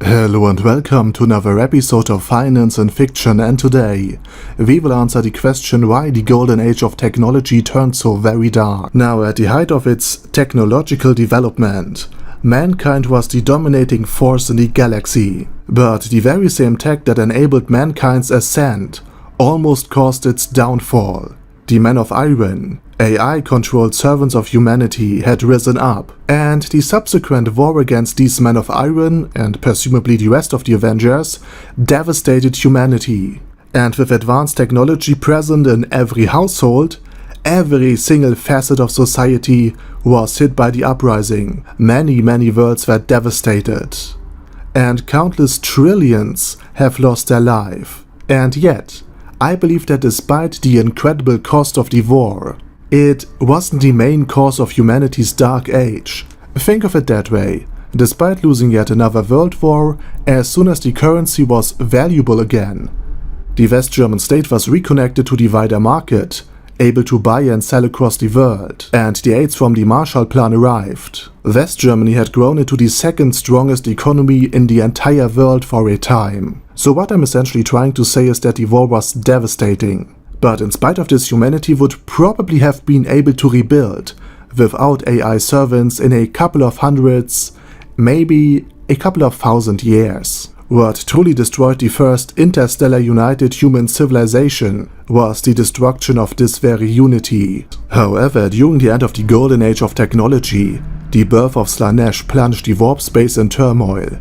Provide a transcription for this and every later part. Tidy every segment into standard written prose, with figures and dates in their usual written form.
Hello and welcome to another episode of Finance and Fiction, and today we will answer the question why the golden age of technology turned so very dark. Now, at the height of its technological development, mankind was the dominating force in the galaxy, but the very same tech that enabled mankind's ascent almost caused its downfall. The Men of Iron, AI-controlled servants of humanity, had risen up, and the subsequent war against these Men of Iron, and presumably the rest of the Avengers, devastated humanity. And with advanced technology present in every household, every single facet of society was hit by the uprising. Many worlds were devastated, and countless trillions have lost their life. And yet, I believe that despite the incredible cost of the war, it wasn't the main cause of humanity's dark age. Think of it that way. Despite losing yet another world war, as soon as the currency was valuable again, the West German state was reconnected to the wider market, able to buy and sell across the world, and the aids from the Marshall Plan arrived. West Germany had grown into the second strongest economy in the entire world for a time. So what I'm essentially trying to say is that the war was devastating. But in spite of this, humanity would probably have been able to rebuild without AI servants in a couple of hundreds, maybe a couple of thousand years. What truly destroyed the first interstellar united human civilization was the destruction of this very unity. However, during the end of the golden age of technology, the birth of Slanesh plunged the warp space in turmoil,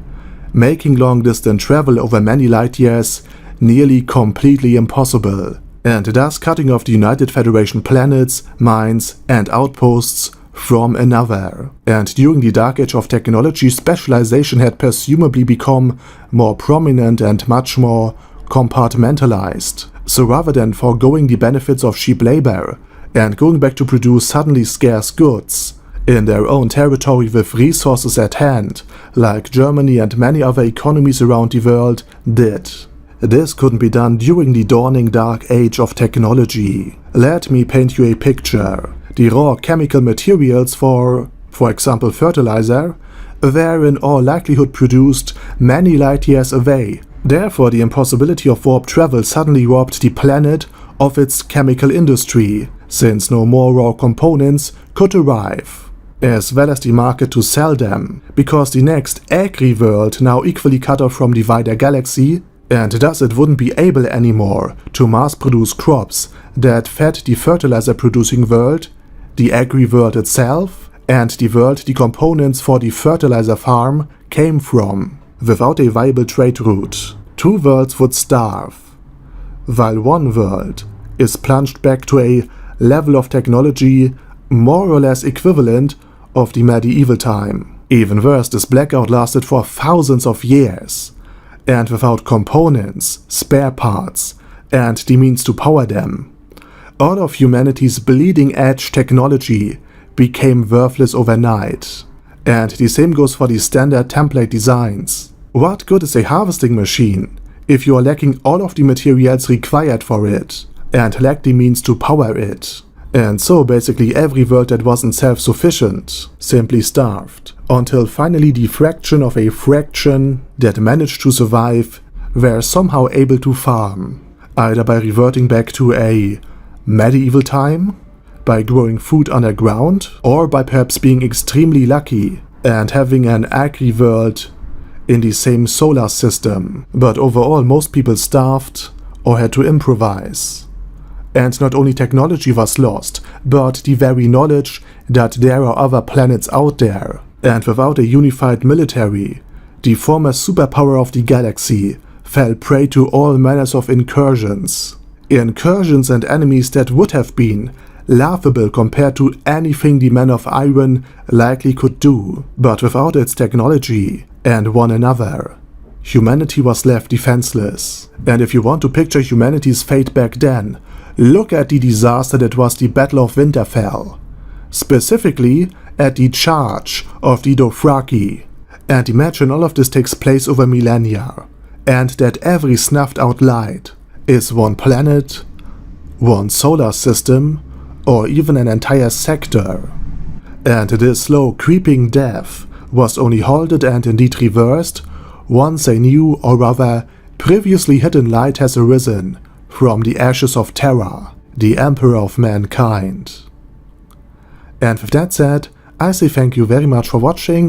making long-distance travel over many light years nearly completely impossible, and thus cutting off the United Federation planets, mines, and outposts from another. And during the dark age of technology, specialization had presumably become more prominent and much more compartmentalized. So rather than foregoing the benefits of cheap labor and going back to produce suddenly scarce goods in their own territory with resources at hand, like Germany and many other economies around the world did. This couldn't be done during the dawning dark age of technology. Let me paint you a picture. The raw chemical materials for example fertilizer, were in all likelihood produced many light years away. Therefore, the impossibility of warp travel suddenly robbed the planet of its chemical industry, since no more raw components could arrive, as well as the market to sell them, because the next agri-world, now equally cut off from the wider galaxy, and thus it wouldn't be able anymore to mass-produce crops that fed the fertilizer-producing world, the agri-world itself, and the world the components for the fertilizer farm came from. Without a viable trade route, two worlds would starve, while one world is plunged back to a level of technology more or less equivalent of the medieval time. Even worse, this blackout lasted for thousands of years, and without components, spare parts, and the means to power them, all of humanity's bleeding-edge technology became worthless overnight. And the same goes for the standard template designs. What good is a harvesting machine if you are lacking all of the materials required for it, and lack the means to power it? And so basically every world that wasn't self-sufficient simply starved, until finally the fraction of a fraction that managed to survive were somehow able to farm, either by reverting back to a medieval time, by growing food underground, or by perhaps being extremely lucky and having an agri-world in the same solar system. But overall, most people starved or had to improvise. And not only technology was lost, but the very knowledge that there are other planets out there. And without a unified military, the former superpower of the galaxy fell prey to all manners of incursions. Incursions and enemies that would have been laughable compared to anything the Men of Iron likely could do. But without its technology and one another, humanity was left defenseless. And if you want to picture humanity's fate back then, look at the disaster that was the Battle of Winterfell. Specifically, at the charge of the Dothraki. And imagine all of this takes place over millennia, and that every snuffed out light is one planet, one solar system, or even an entire sector. And this slow creeping death was only halted and indeed reversed Once a new, or rather, previously hidden light has arisen from the ashes of Terra, the Emperor of Mankind. And with that said, I say thank you very much for watching.